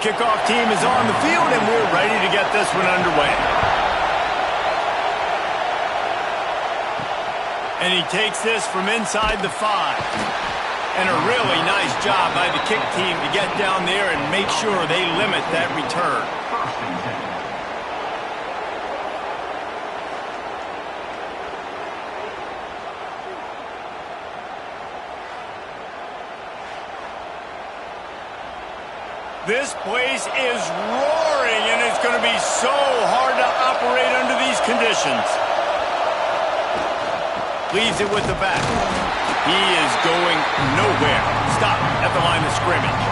kickoff team is on the field, and we're ready to get this one underway. And he takes this from inside the 5. And a really nice job by the kick team to get down there and make sure they limit that return. This place is roaring, and it's going to be so hard to operate under these conditions. Leaves it with the back. He is going nowhere. Stop at the line of scrimmage.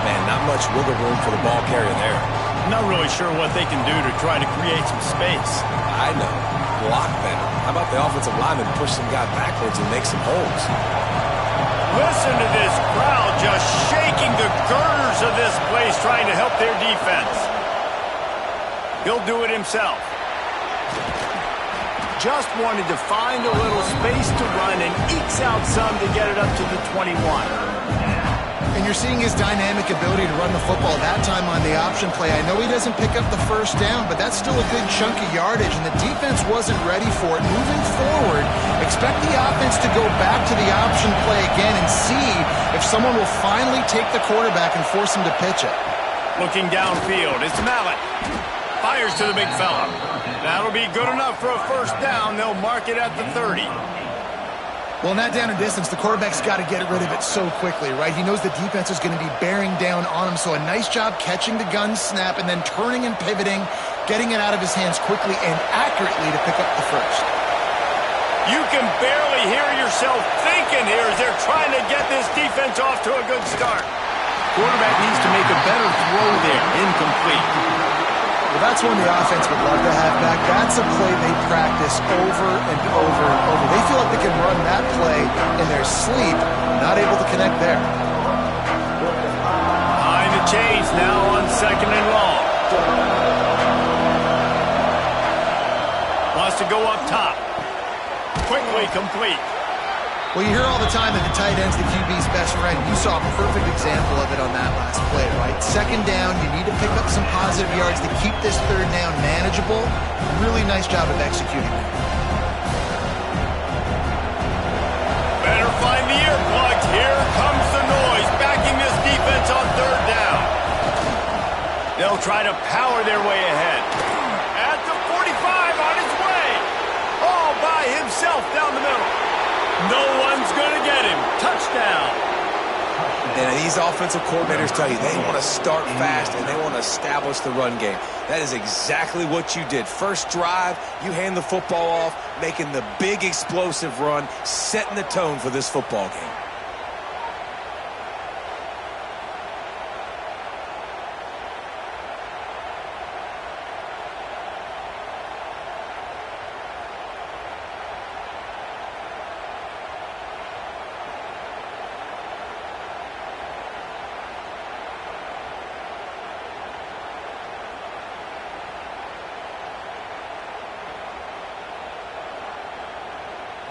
Man, not much wiggle room for the ball carrier there. I'm not really sure what they can do to try to create some space. I know. Block better. How about the offensive lineman push some guy backwards and make some holes? Listen to this crowd just shaking the girders of this place trying to help their defense. He'll do it himself. Just wanted to find a little space to run and ekes out some to get it up to the 21. And you're seeing his dynamic ability to run the football that time on the option play. I know he doesn't pick up the first down, but that's still a good chunk of yardage, and the defense wasn't ready for it. Moving forward, expect the offense to go back to the option play again and see if someone will finally take the quarterback and force him to pitch it. Looking downfield, it's Mallet. Fires to the big fella. That'll be good enough for a first down. They'll mark it at the 30. Well, in that down and distance, the quarterback's got to get rid of it so quickly, right? He knows the defense is going to be bearing down on him, so a nice job catching the gun snap and then turning and pivoting, getting it out of his hands quickly and accurately to pick up the first. You can barely hear yourself thinking here as they're trying to get this defense off to a good start. Quarterback needs to make a better throw there. Incomplete. Well, that's one the offense would love to have back. That's a play they practice over and over and over. They feel like they can run that play in their sleep, not able to connect there. Behind the chains now on 2nd and long. Wants to go up top. Quickly complete. Well, you hear all the time that the tight end's the QB's best friend. You saw a perfect example of it on that last play, right? 2nd down, you need to pick up some positive yards to keep this 3rd down manageable. Really nice job of executing that. Better find the earplugs. Here comes the noise, backing this defense on 3rd down. They'll try to power their way ahead. At the 45, on his way. All by himself down the middle. No one's going to get him. Touchdown. And these offensive coordinators tell you they want to start fast and they want to establish the run game. That is exactly what you did. First drive, you hand the football off, making the big explosive run, setting the tone for this football game.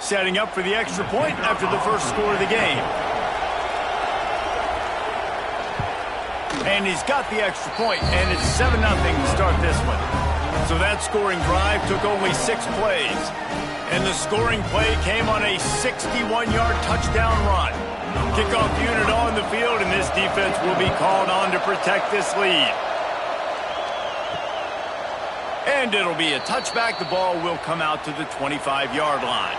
Setting up for the extra point after the first score of the game. And he's got the extra point, and it's 7-0 to start this one. So that scoring drive took only 6 plays. And the scoring play came on a 61-yard touchdown run. Kickoff unit on the field, and this defense will be called on to protect this lead. And it'll be a touchback. The ball will come out to the 25-yard line.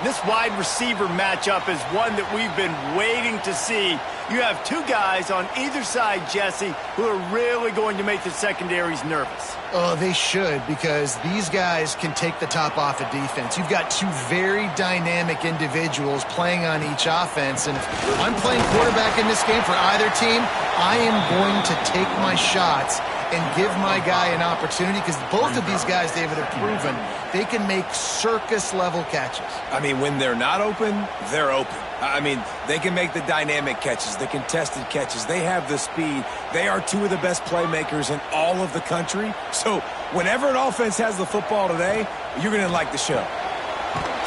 This wide receiver matchup is one that we've been waiting to see. You have 2 guys on either side, Jesse, who are really going to make the secondaries nervous. Oh, they should, because these guys can take the top off of defense. You've got 2 very dynamic individuals playing on each offense, and if I'm playing quarterback in this game for either team, I am going to take my shots and give my guy an opportunity, because both of these guys, David, have proven they can make circus-level catches. I mean, when they're not open, they're open. I mean, they can make the dynamic catches, the contested catches. They have the speed. They are 2 of the best playmakers in all of the country. So whenever an offense has the football today, you're going to like the show.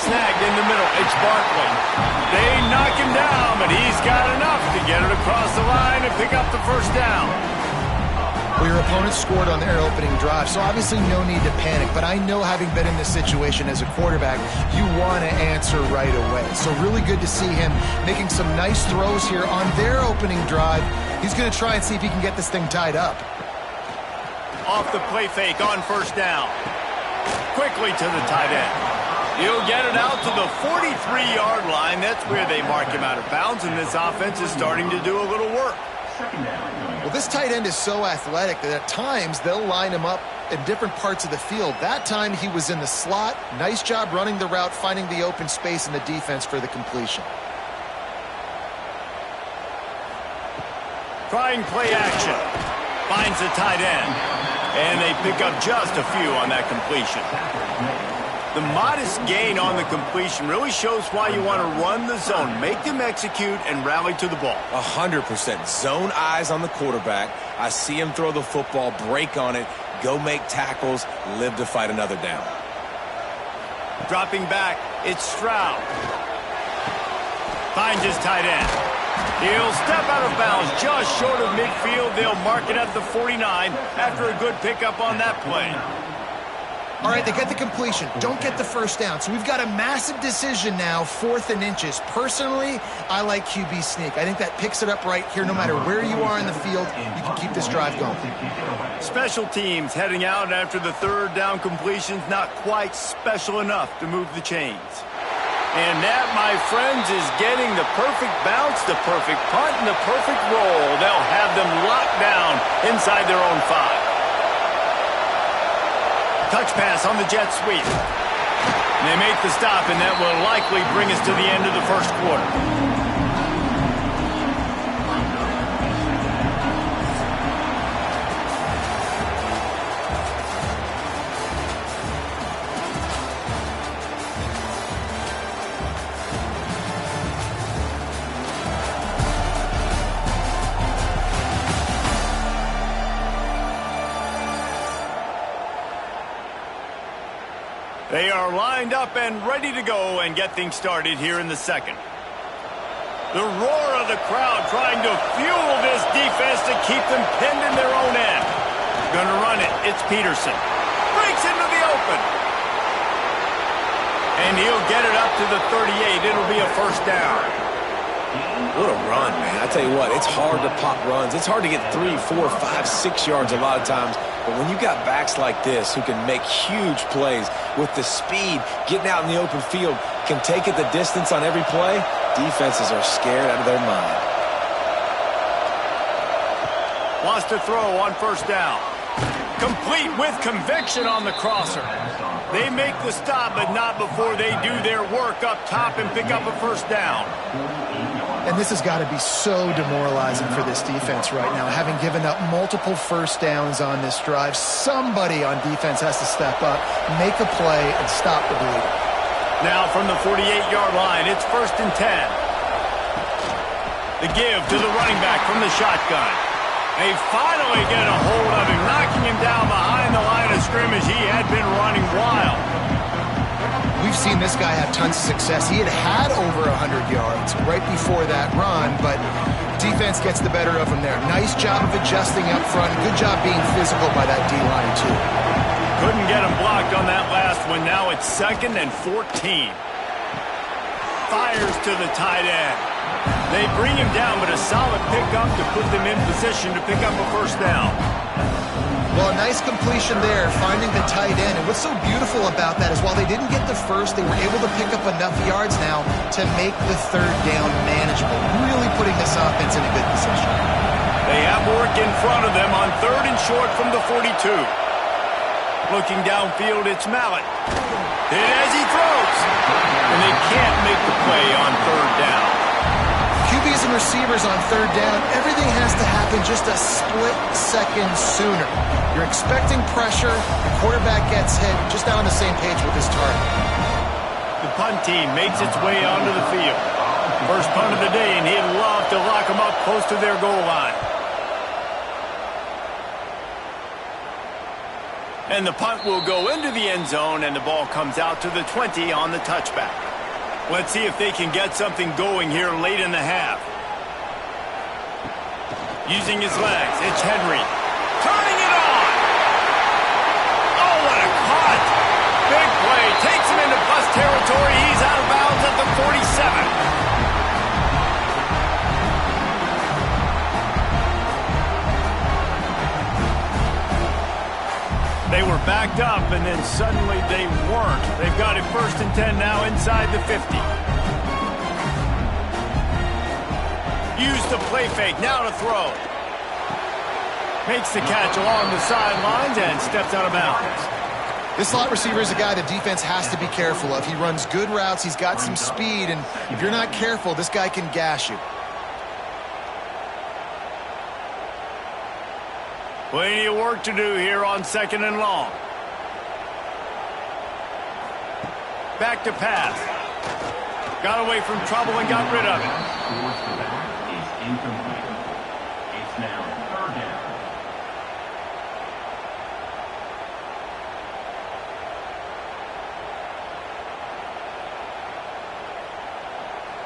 Snagged in the middle. It's Barkley. They knock him down, but he's got enough to get it across the line and pick up the first down. Well, your opponent scored on their opening drive, so obviously no need to panic. But I know, having been in this situation as a quarterback, you want to answer right away. So really good to see him making some nice throws here on their opening drive. He's going to try and see if he can get this thing tied up. Off the play fake on first down. Quickly to the tight end. He'll get it out to the 43-yard line. That's where they mark him out of bounds, and this offense is starting to do a little work. Well, this tight end is so athletic that at times they'll line him up in different parts of the field. That time he was in the slot. Nice job running the route, finding the open space in the defense for the completion. Trying play action. Finds the tight end. And they pick up just a few on that completion. The modest gain on the completion really shows why you want to run the zone, make them execute, and rally to the ball. 100%. Zone eyes on the quarterback. I see him throw the football, break on it, go make tackles, live to fight another down. Dropping back, it's Stroud. Finds his tight end. He'll step out of bounds just short of midfield. They'll mark it at the 49 after a good pickup on that play. All right, they get the completion. Don't get the first down. So we've got a massive decision now, 4th and inches. Personally, I like QB sneak. I think that picks it up right here. No matter where you are in the field, you can keep this drive going. Special teams heading out after the 3rd down completion's not quite special enough to move the chains. And that, my friends, is getting the perfect bounce, the perfect punt, and the perfect roll. They'll have them locked down inside their own 5. Touch pass on the jet sweep. They make the stop, and that will likely bring us to the end of the first quarter. They are lined up and ready to go and get things started here in the second. The roar of the crowd trying to fuel this defense to keep them pinned in their own end. Gonna run it. It's Peterson. Breaks into the open. And he'll get it up to the 38. It'll be a first down. What a run, man. I tell you what, it's hard to pop runs. It's hard to get 3, 4, 5, 6 yards a lot of times. But when you got backs like this who can make huge plays with the speed, getting out in the open field, can take it the distance on every play, defenses are scared out of their mind. Wants to throw on first down. Complete with conviction on the crosser. They make the stop, but not before they do their work up top and pick up a first down. And this has got to be so demoralizing for this defense right now. Having given up multiple first downs on this drive, somebody on defense has to step up, make a play, and stop the bleeding. Now from the 48-yard line, it's 1st and 10. The give to the running back from the shotgun. They finally get a hold of him, knocking him down behind the line of scrimmage. He had been running wild. We've seen this guy have tons of success. He had over 100 yards right before that run, but defense gets the better of him there. Nice job of adjusting up front. Good job being physical by that D-line, too. Couldn't get him blocked on that last one. Now it's 2nd and 14. Fires to the tight end. They bring him down, but a solid pickup to put them in position to pick up a first down. Well, a nice completion there, finding the tight end. And what's so beautiful about that is while they didn't get the first, they were able to pick up enough yards now to make the 3rd down manageable, really putting this offense in a good position. They have work in front of them on 3rd and short from the 42. Looking downfield, it's Mallett. Hit as he throws. And they can't make the play on 3rd down. QBs and receivers on 3rd down, everything has to happen just a split second sooner. You're expecting pressure, the quarterback gets hit, just not on the same page with his target. The punt team makes its way onto the field. First punt of the day, and he'd love to lock them up close to their goal line. And the punt will go into the end zone, and the ball comes out to the 20 on the touchback. Let's see if they can get something going here late in the half. Using his legs, it's Henry. Turning it on! Oh, what a cut! Big play, takes him into bus territory. He's out of bounds at the 47. They were backed up, and then suddenly they weren't. They've got it 1st and 10 now inside the 50. Use the play fake, now to throw. Makes the catch along the sidelines and steps out of bounds. This slot receiver is a guy the defense has to be careful of. He runs good routes, he's got some speed, and if you're not careful, this guy can gash you. Plenty of work to do here on 2nd and long. Back to pass. Got away from trouble and got rid of it. Is incomplete. It's now 3rd down.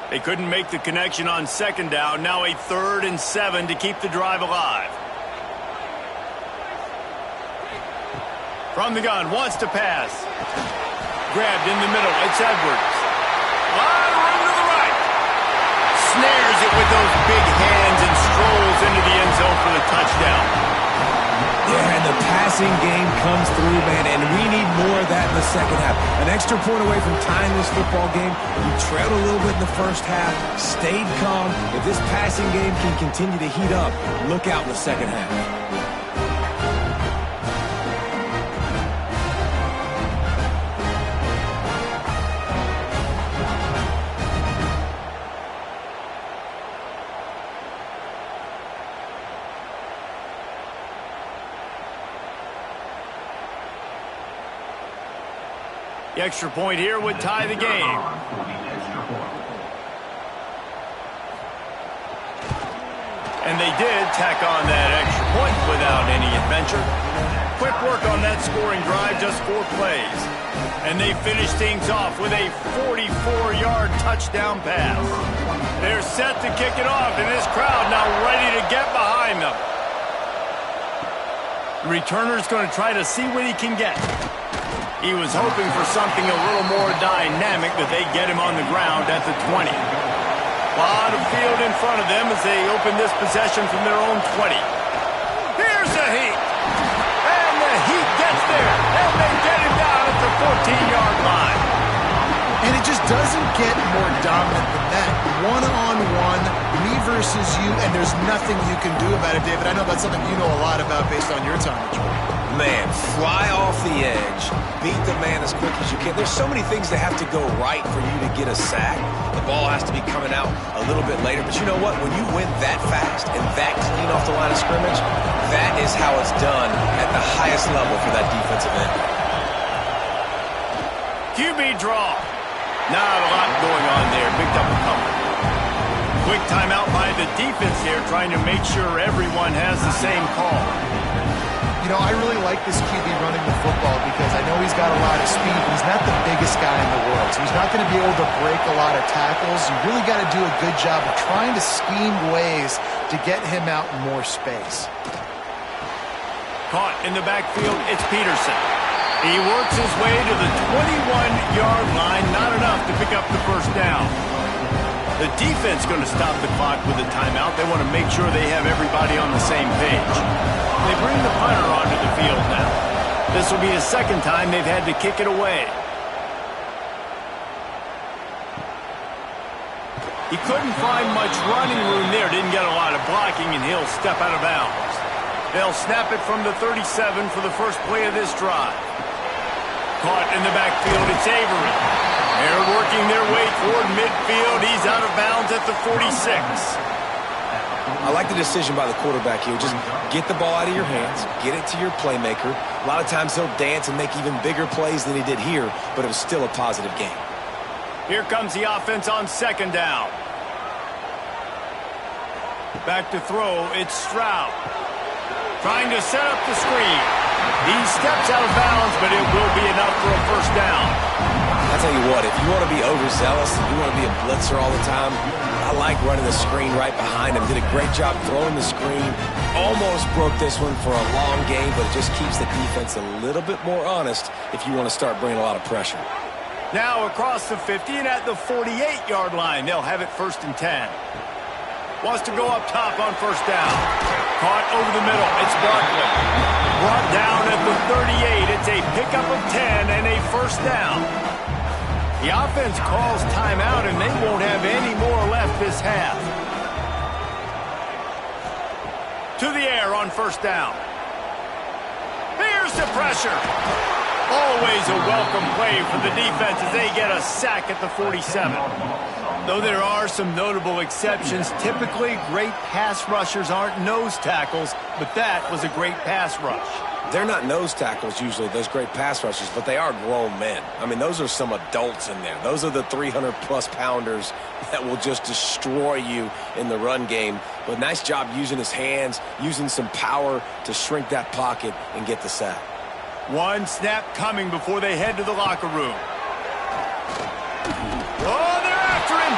They couldn't make the connection on 2nd down. Now a 3rd and 7 to keep the drive alive. From the gun, wants to pass. Grabbed in the middle, it's Edwards. Lot of room to the right. Snares it with those big hands and strolls into the end zone for the touchdown. Yeah, and the passing game comes through, man, and we need more of that in the second half. An extra point away from tying this football game. You trailed a little bit in the first half, stayed calm. If this passing game can continue to heat up, look out in the second half. The extra point here would tie the game. And they did tack on that extra point without any adventure. Quick work on that scoring drive, just 4 plays. And they finish things off with a 44-yard touchdown pass. They're set to kick it off, and this crowd now ready to get behind them. The returner's going to try to see what he can get. He was hoping for something a little more dynamic, but they get him on the ground at the 20. A lot of field in front of them as they open this possession from their own 20. Here's the Heat. And the Heat gets there. And they get him down at the 14-yard line. And it just doesn't get more dominant than that. One-on-one, me versus you, and there's nothing you can do about it, David. I know that's something you know a lot about based on your time at Jordan. Man, fly off the edge, beat the man as quick as you can. There's so many things that have to go right for you to get a sack. The ball has to be coming out a little bit later. But you know what? When you win that fast and that clean off the line of scrimmage, that is how it's done at the highest level for that defensive end. QB draw. Not a lot going on there. Picked up a couple. Quick timeout by the defense here, trying to make sure everyone has the same call. You know, I really like this QB running the football because I know he's got a lot of speed, but he's not the biggest guy in the world. So he's not going to be able to break a lot of tackles. You really got to do a good job of trying to scheme ways to get him out in more space. Caught in the backfield, it's Peterson. He works his way to the 21-yard line, not enough to pick up the 1st down. The defense going to stop the clock with a timeout. They want to make sure they have everybody on the same page. They bring the punter onto the field now. This will be the 2nd time they've had to kick it away. He couldn't find much running room there. Didn't get a lot of blocking, and he'll step out of bounds. They'll snap it from the 37 for the first play of this drive. Caught in the backfield, it's Avery. They're working their way toward midfield. He's out of bounds at the 46. I like the decision by the quarterback here. Just get the ball out of your hands, get it to your playmaker. A lot of times he'll dance and make even bigger plays than he did here, but it was still a positive game. Here comes the offense on 2nd down. Back to throw, it's Stroud. Trying to set up the screen. He steps out of bounds, but it will be enough for a first down. I tell you what, if you want to be overzealous and you want to be a blitzer all the time, I like running the screen right behind him. Did a great job throwing the screen. Almost broke this one for a long game, but it just keeps the defense a little bit more honest if you want to start bringing a lot of pressure. Now across the 50 and at the 48-yard line, they'll have it 1st and 10. Wants to go up top on first down. Caught over the middle. It's Barkley. Brought down at the 38. It's a pickup of 10 and a first down. The offense calls timeout, and they won't have any more left this half. To the air on first down. Here's the pressure. Always a welcome play for the defense as they get a sack at the 47. Though there are some notable exceptions, typically great pass rushers aren't nose tackles, but that was a great pass rush. They're not nose tackles usually, those great pass rushers, but they are grown men. I mean, those are some adults in there. Those are the 300-plus pounders that will just destroy you in the run game. But nice job using his hands, using some power to shrink that pocket and get the sack. One snap coming before they head to the locker room. Oh, they're after him.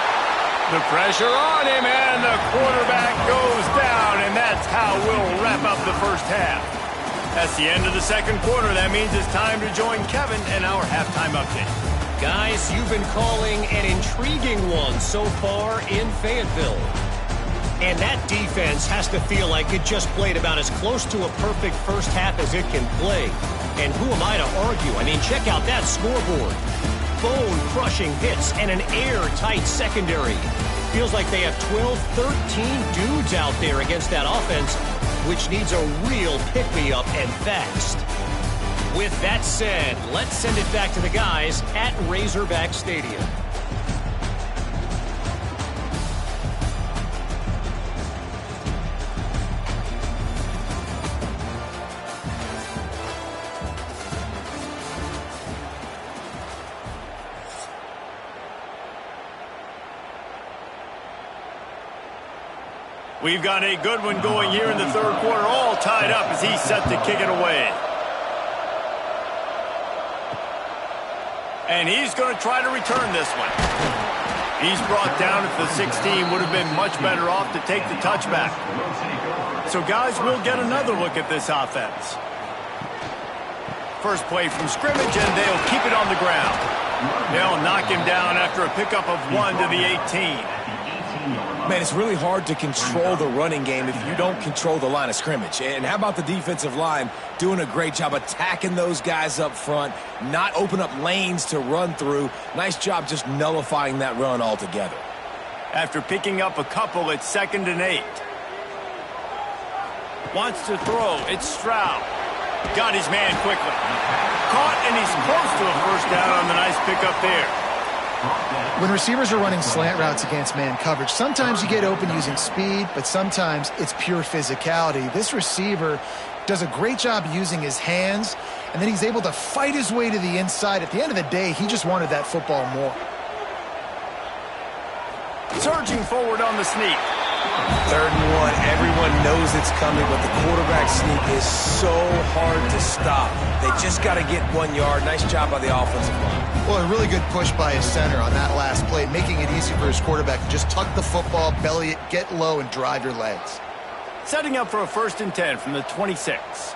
The pressure on him, and the quarterback goes down, and that's how we'll wrap up the first half. That's the end of the second quarter. That means it's time to join Kevin and our halftime update. Guys, you've been calling an intriguing one so far in Fayetteville. And that defense has to feel like it just played about as close to a perfect first half as it can play. And who am I to argue? I mean, check out that scoreboard. Bone-crushing hits and an airtight secondary. Feels like they have 12, 13 dudes out there against that offense, which needs a real pick-me-up and fast. With that said, let's send it back to the guys at Razorback Stadium. We've got a good one going here in the third quarter, all tied up as he's set to kick it away. And he's going to try to return this one. He's brought down at the 16, would have been much better off to take the touchback. So, guys, we'll get another look at this offense. First play from scrimmage, and they'll keep it on the ground. They'll knock him down after a pickup of 1 to the 18. Man, it's really hard to control the running game if you don't control the line of scrimmage. And how about the defensive line doing a great job attacking those guys up front, not open up lanes to run through. Nice job just nullifying that run altogether. After picking up a couple, it's 2nd and 8. Wants to throw. It's Stroud. Got his man quickly. Caught, and he's close to a first down on the nice pickup there. When receivers are running slant routes against man coverage, sometimes you get open using speed, but sometimes it's pure physicality. This receiver does a great job using his hands, and then he's able to fight his way to the inside. At the end of the day, he just wanted that football more. Surging forward on the sneak. 3rd and 1, everyone knows it's coming, but the quarterback sneak is so hard to stop. They just got to get 1 yard. Nice job by the offensive line. Well, a really good push by his center on that last play, making it easy for his quarterback to just tuck the football, belly it, get low, and drive your legs. Setting up for a 1st and 10 from the 26.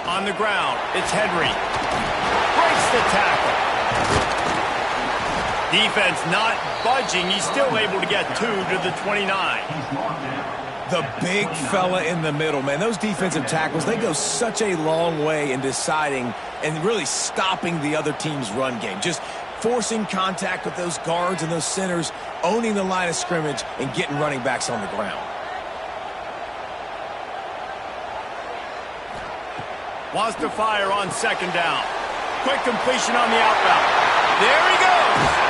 On the ground, it's Henry. Breaks the tackle. Defense not budging. He's still able to get 2 to the 29. The big fella in the middle, man. Those defensive tackles, they go such a long way in deciding and really stopping the other team's run game. Just forcing contact with those guards and those centers, owning the line of scrimmage, and getting running backs on the ground. Wants to fire on 2nd down. Quick completion on the outbound. There he goes.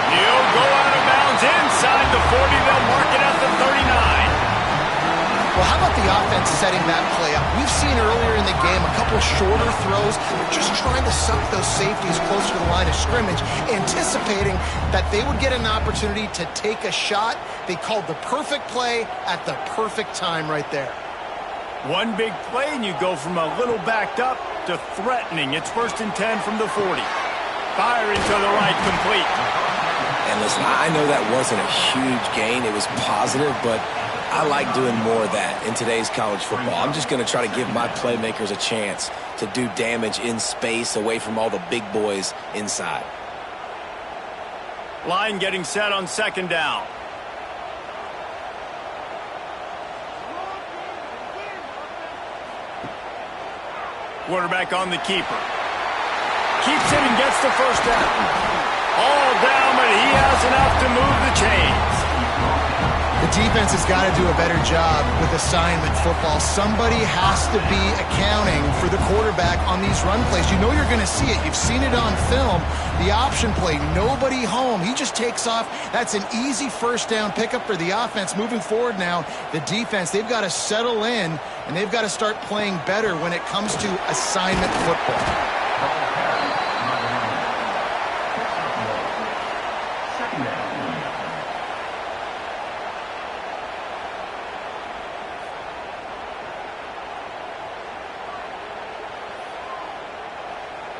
He'll go out of bounds inside the 40. They'll mark it at the 39. Well, how about the offense setting that play up? We've seen earlier in the game a couple shorter throws, just trying to suck those safeties closer to the line of scrimmage, anticipating that they would get an opportunity to take a shot. They called the perfect play at the perfect time right there. One big play and you go from a little backed up to threatening. It's 1st and 10 from the 40. Firing to the right, complete. And listen, I know that wasn't a huge gain. It was positive, but I like doing more of that in today's college football. I'm just going to try to give my playmakers a chance to do damage in space away from all the big boys inside. Line getting set on 2nd down. Quarterback on the keeper. Keeps it and gets the 1st down. All down, but he has enough to move the chains. The defense has got to do a better job with assignment football. Somebody has to be accounting for the quarterback on these run plays. You know you're going to see it. You've seen it on film. The option play, nobody home. He just takes off. That's an easy 1st down pickup for the offense. Moving forward now, the defense, they've got to settle in, and they've got to start playing better when it comes to assignment football.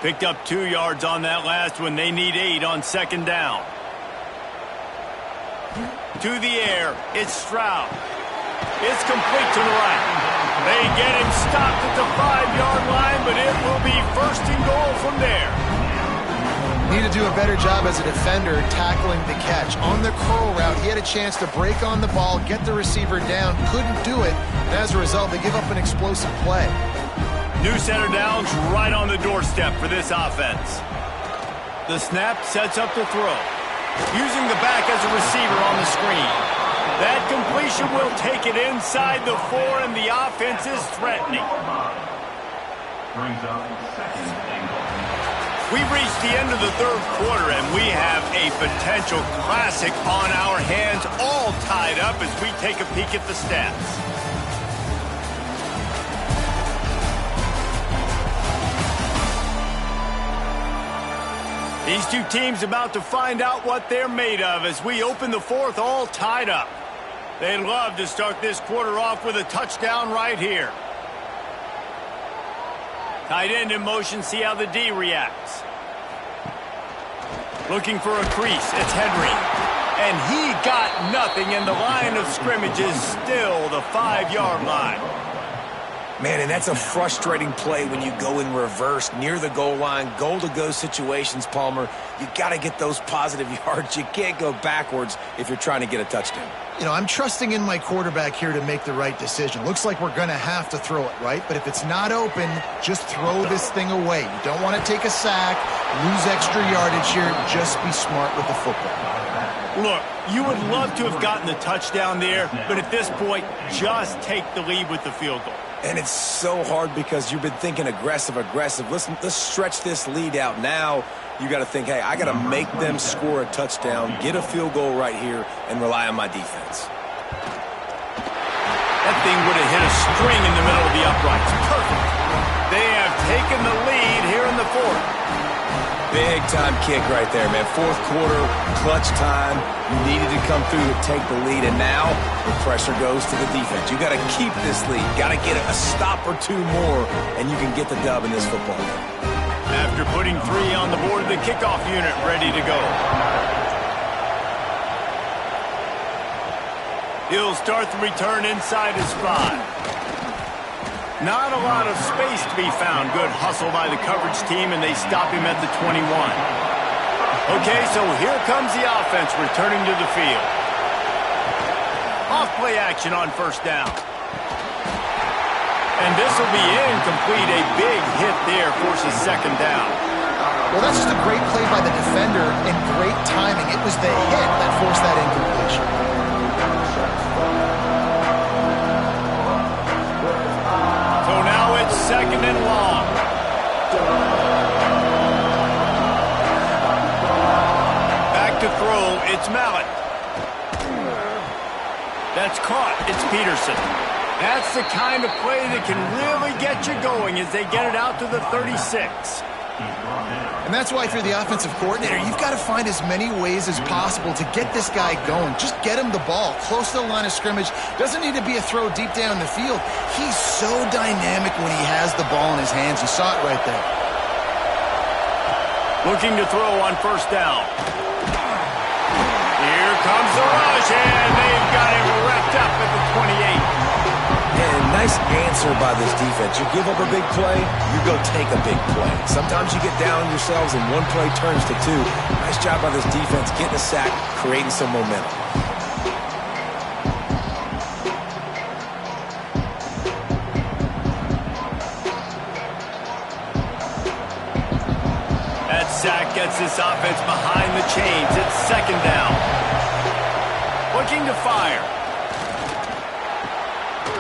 Picked up 2 yards on that last one. They need 8 on 2nd down. To the air. It's Stroud. It's complete to the right. They get him stopped at the 5-yard line, but it will be 1st and goal from there. Need to do a better job as a defender tackling the catch. On the curl route, he had a chance to break on the ball, get the receiver down, couldn't do it, and as a result, they give up an explosive play. New center downs right on the doorstep for this offense. The snap sets up the throw. Using the back as a receiver on the screen. That completion will take it inside the 4, and the offense is threatening. Brings up 2nd and goal. We've reached the end of the 3rd quarter, and we have a potential classic on our hands, all tied up as we take a peek at the stats. These two teams about to find out what they're made of as we open the 4th all tied up. They'd love to start this quarter off with a touchdown right here. Tight end in motion, see how the D reacts. Looking for a crease, it's Henry. And he got nothing, and the line of scrimmage is still the 5-yard line. Man, and that's a frustrating play when you go in reverse near the goal line, goal-to-go situations, Palmer. You got to get those positive yards. You can't go backwards if you're trying to get a touchdown. You know, I'm trusting in my quarterback here to make the right decision. Looks like we're going to have to throw it, right? But if it's not open, just throw this thing away. You don't want to take a sack, lose extra yardage here. Just be smart with the football. Look, you would love to have gotten the touchdown there, but at this point, just take the lead with the field goal. And it's so hard because you've been thinking aggressive. Listen, let's stretch this lead out now. You got to think, hey, I got to make them score a touchdown, get a field goal right here, and rely on my defense. That thing would have hit a string in the middle of the uprights. Perfect. They have taken the lead here in the 4th. Big time kick right there, man. 4th quarter, clutch time. You needed to come through to take the lead, and now the pressure goes to the defense. You got to keep this lead. Got to get a stop or 2 more, and you can get the dub in this football game. After putting 3 on the board, the kickoff unit ready to go. He'll start the return inside his 5. Not a lot of space to be found. Good hustle by the coverage team, and they stop him at the 21. Okay, so here comes the offense returning to the field. Off play action on 1st down. And this will be incomplete. A big hit there forces 2nd down. Well, that's just a great play by the defender and great timing. It was the hit that forced that incompletion. So now it's 2nd and long. Back to throw, it's Mallet. That's caught, it's Peterson. That's the kind of play that can really get you going as they get it out to the 36. And that's why if you're the offensive coordinator, you've got to find as many ways as possible to get this guy going. Just get him the ball close to the line of scrimmage. Doesn't need to be a throw deep down the field. He's so dynamic when he has the ball in his hands. You saw it right there. Looking to throw on first down. Here comes the rush, and they've got him wrapped up at the 28. And nice answer by this defense. You give up a big play, you go take a big play. Sometimes you get down on yourselves and one play turns to two. Nice job by this defense getting a sack, creating some momentum. That sack gets this offense behind the chains. It's second down. Looking to fire.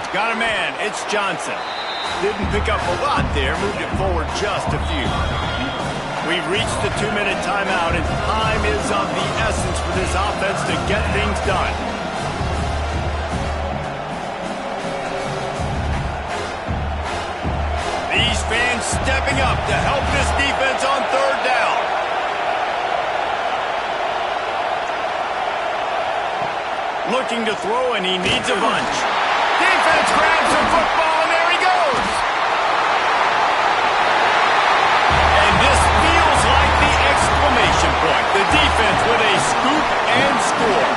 Got a man. It's Johnson. Didn't pick up a lot there. Moved it forward just a few. We've reached the 2-minute timeout, and time is of the essence for this offense to get things done. These fans stepping up to help this defense on third down. Looking to throw, and he needs a bunch. Defense grabs the football, and there he goes. And this feels like the exclamation point. The defense with a scoop and score.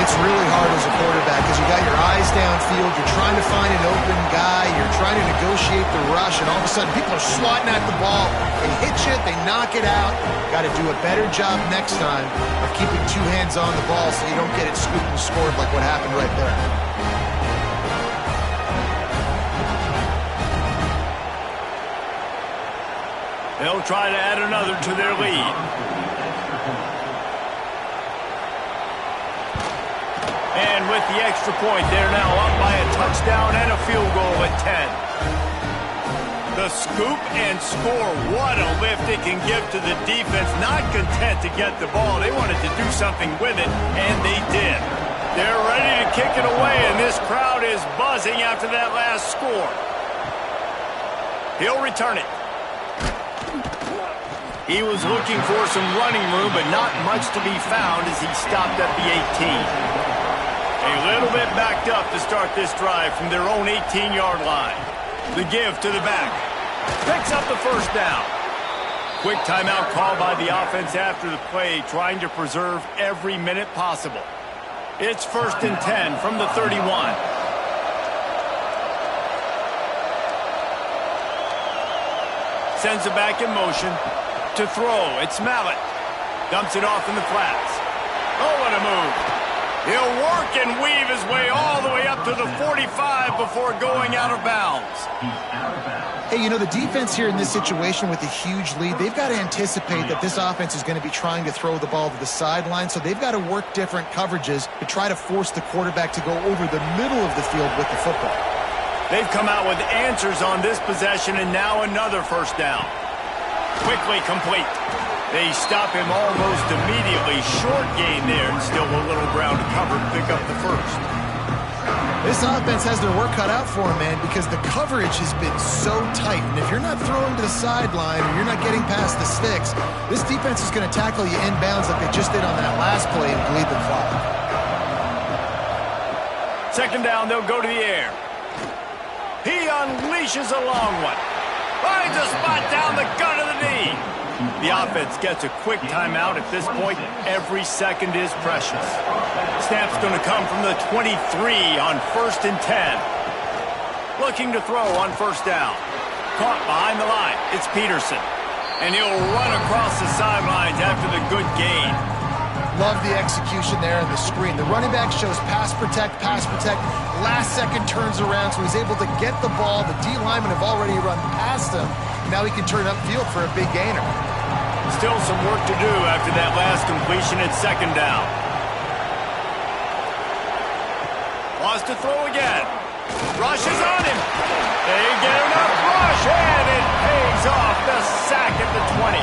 It's really hard as a quarterback because you got your eyes downfield. You're trying to find an open guy. You're trying to negotiate the rush, and all of a sudden people are swatting at the ball. They hit you, they knock it out. Got to do a better job next time of keeping two hands on the ball so you don't get it scooped and scored like what happened right there. They'll try to add another to their lead. And with the extra point, they're now up by a touchdown and a field goal at 10. The scoop and score, what a lift it can give to the defense. Not content to get the ball. They wanted to do something with it, and they did. They're ready to kick it away, and this crowd is buzzing after that last score. He'll return it. He was looking for some running room, but not much to be found as he stopped at the 18. A little bit backed up to start this drive from their own 18-yard line. The give to the back. Picks up the first down. Quick timeout call by the offense after the play, trying to preserve every minute possible. It's 1st and 10 from the 31. Sends it back in motion. To throw, it's Mallett. Dumps it off in the flats. Oh, what a move. He'll work and weave his way all the way up to the 45 before going out of bounds. Hey, you know, the defense here in this situation with a huge lead, they've got to anticipate that this offense is going to be trying to throw the ball to the sideline, so they've got to work different coverages to try to force the quarterback to go over the middle of the field with the football. They've come out with answers on this possession, and now another first down. Quickly complete. They stop him almost immediately. Short gain there, and still a little ground to cover to pick up the first. This offense has their work cut out for them, man, because the coverage has been so tight. And if you're not throwing to the sideline or you're not getting past the sticks, this defense is going to tackle you inbounds like they just did on that last play and bleed the clock. Second down, they'll go to the air. He unleashes a long one. Finds a spot down the gut of the knee. The offense gets a quick timeout. At this point, every second is precious. Snap's going to come from the 23 on 1st and 10. Looking to throw on first down. Caught behind the line. It's Peterson. And he'll run across the sidelines after the good gain. Love the execution there on the screen. The running back shows pass protect, pass protect. Last second turns around, so he's able to get the ball. The D linemen have already run past him. Now he can turn upfield for a big gainer. Still some work to do after that last completion at second down. Wants to throw again. Rush is on him. They get enough rush, and it pays off. The sack at the 20.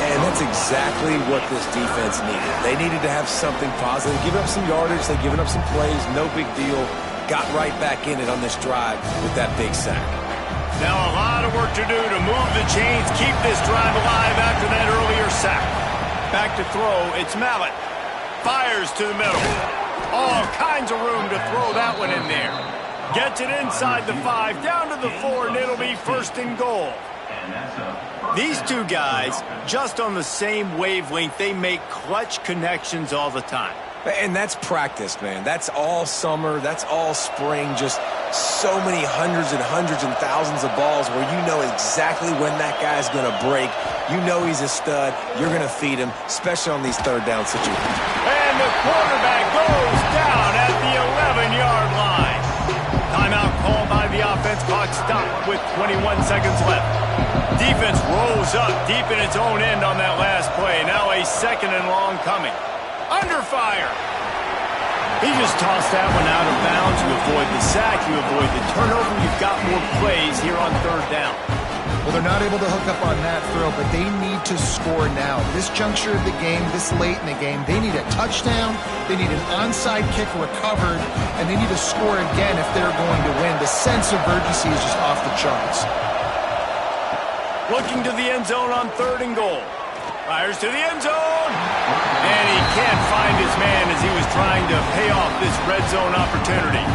And that's exactly what this defense needed. They needed to have something positive. Giving up some yardage, they've given up some plays, no big deal. Got right back in it on this drive with that big sack. Now a lot of work to do to move the chains, keep this drive alive after that earlier sack. Back to throw, it's Mallett. Fires to the middle. All kinds of room to throw that one in there. Gets it inside the 5, down to the 4, and it'll be first and goal. These two guys, just on the same wavelength, they make clutch connections all the time. And that's practice, man. That's all summer. That's all spring. Just so many hundreds and thousands of balls where you know exactly when that guy's going to break. You know he's a stud. You're going to feed him, especially on these third down situations. And the quarterback goes down at the 11-yard line. Timeout called by the offense. Clock stopped with 21 seconds left. Defense rolls up deep in its own end on that last play. Now a second and long coming. Under fire. He just tossed that one out of bounds. You avoid the sack. You avoid the turnover. You've got more plays here on third down. Well, they're not able to hook up on that throw, but they need to score now. This juncture of the game, this late in the game, they need a touchdown, they need an onside kick recovered, and they need to score again if they're going to win. The sense of urgency is just off the charts. Looking to the end zone on third and goal. Fires to the end zone. And he can't find his man as he was trying to pay off this red zone opportunity.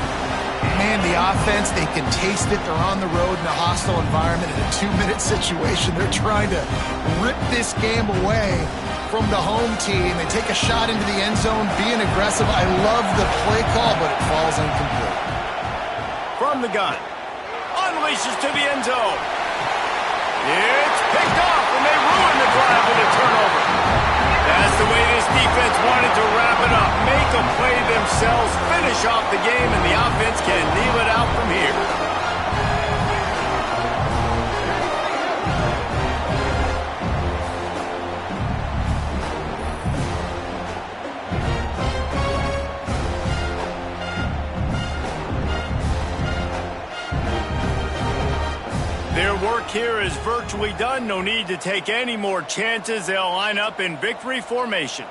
Man, the offense, they can taste it. They're on the road in a hostile environment in a 2-minute situation. They're trying to rip this game away from the home team. They take a shot into the end zone, being aggressive. I love the play call, but it falls incomplete. From the gun. Unleashes to the end zone. It's picked off, and they ruin the drive with a turnover. That's the way this defense wanted to wrap it up. Make a play themselves, finish off the game, and the offense can kneel it out from here. Their work here is virtually done. No need to take any more chances. They'll line up in victory formation.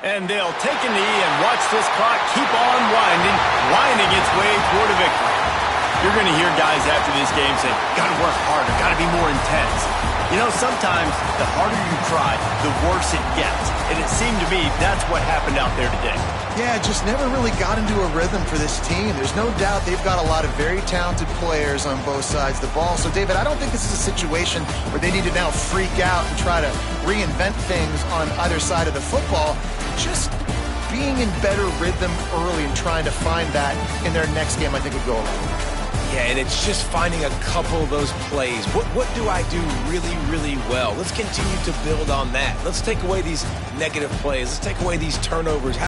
And they'll take a knee and watch this clock keep on winding its way toward a victory. You're going to hear guys after this game say, got to work harder, got to be more intense. You know, sometimes the harder you try, the worse it gets. And it seemed to me that's what happened out there today. Yeah, just never really got into a rhythm for this team. There's no doubt they've got a lot of very talented players on both sides of the ball. So, David, I don't think this is a situation where they need to now freak out and try to reinvent things on either side of the football. Just being in better rhythm early and trying to find that in their next game, I think would go a long way. Yeah, and it's just finding a couple of those plays. What do I do really, really well? Let's continue to build on that. Let's take away these negative plays. Let's take away these turnovers.